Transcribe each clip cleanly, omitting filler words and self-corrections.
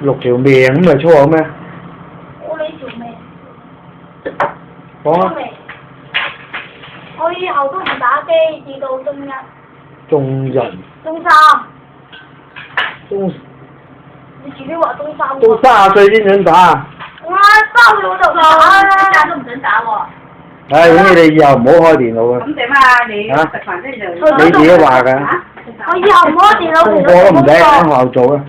6條命咁咪錯咩？我呢條命。講啊！我以後都唔打機，至到中一。中一。中三。中。你自己話中三。到30歲先想打。我3歲我就打啦。都唔准打喎。唉，咁你哋以後唔好開電腦啊！咁點啊？你食飯跟住就你自己話㗎。我以後唔開電腦，功課都唔使喺學校做啊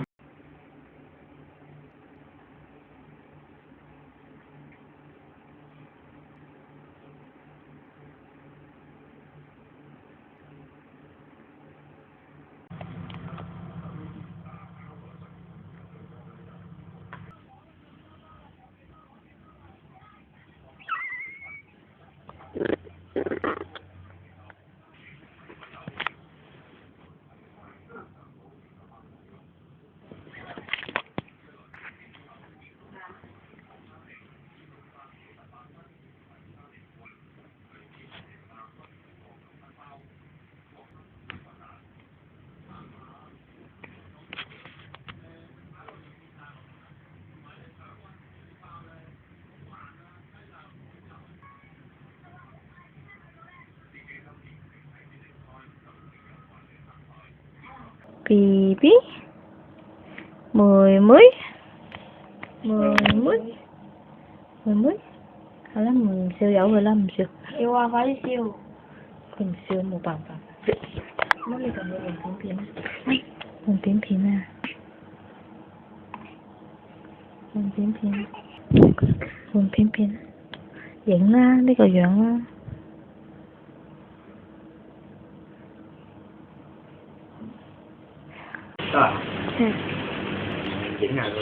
！BB 妹妹好啦，唔笑由佢啦，唔笑。笑啊！快啲笑。佢唔笑冇辦法。乜你仲要換片啊？換片啊！換片，影啦呢個樣啦。得啊！影下佢，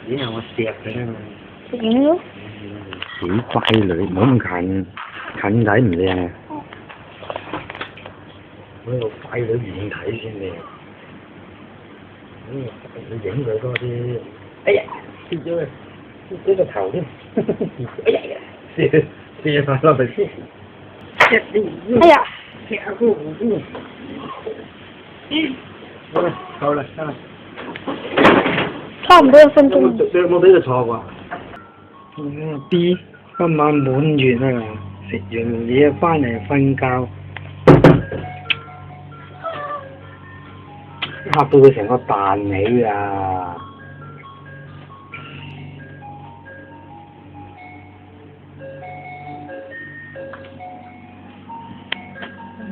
影下我錫佢啦。影咯。死乖女，唔好咁近睇唔靚啊！嗰個乖女遠睇先靚。你影佢多啲。哎呀，跌咗個頭添。哎呀，射翻落嚟先。哎呀！好啦，得啦。差唔多1分鐘。你有冇俾佢坐過？B 今晚滿月啊！食完嘢翻嚟瞓覺，嚇到佢成個彈起啊！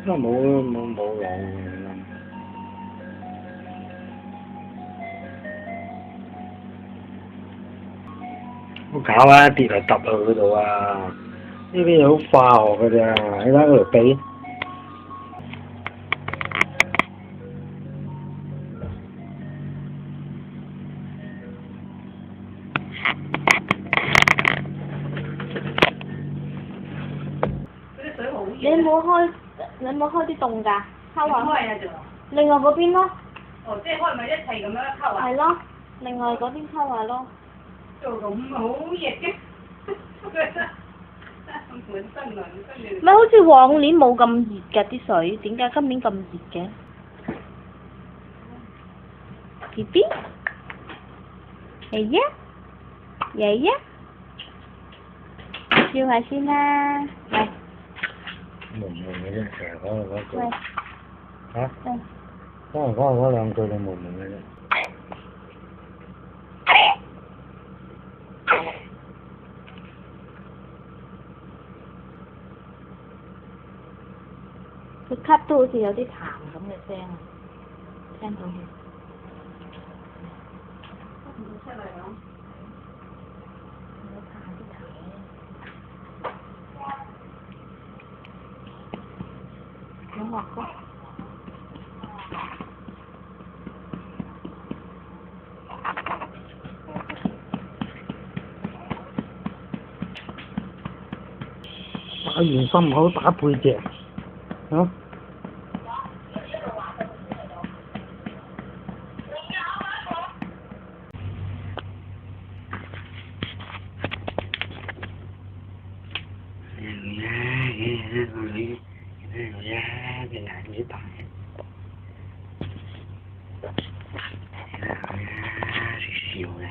真係冇用。好搞啊！跌嚟揼落嗰度啊！呢啲嘢好化學㗎咋，你睇嗰條鼻。你冇開啲凍㗎？溝啊！開啊就。另外嗰邊咯。哦，即係開埋一齊咁樣溝啊？係咯，另外嗰邊溝下咯。做咁好熱嘅。本身涼，跟住。咪好似往年冇咁熱㗎啲水，點解今年咁熱嘅 ？BB，爺爺，笑下先啦，喂。悶嘅啫，成日講嗰句。喂。嚇？講嗰兩句你悶嘅啫。佢咳都好似有啲痰咁嘅聲啊，聽到嘅。出嚟講。有畫過。打完心口打背脊，嚇？ xíu nè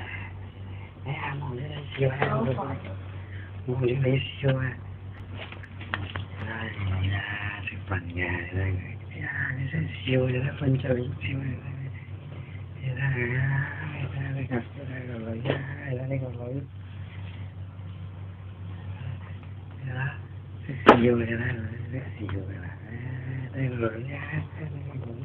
mong đến xíu ha mong đến lấy xíu ha sự phần nhà đây nó xíu nó phân chơi xíu này ra đây gặp rồi ra đây gặp rồi xíu này ra xíu này đây rồi nha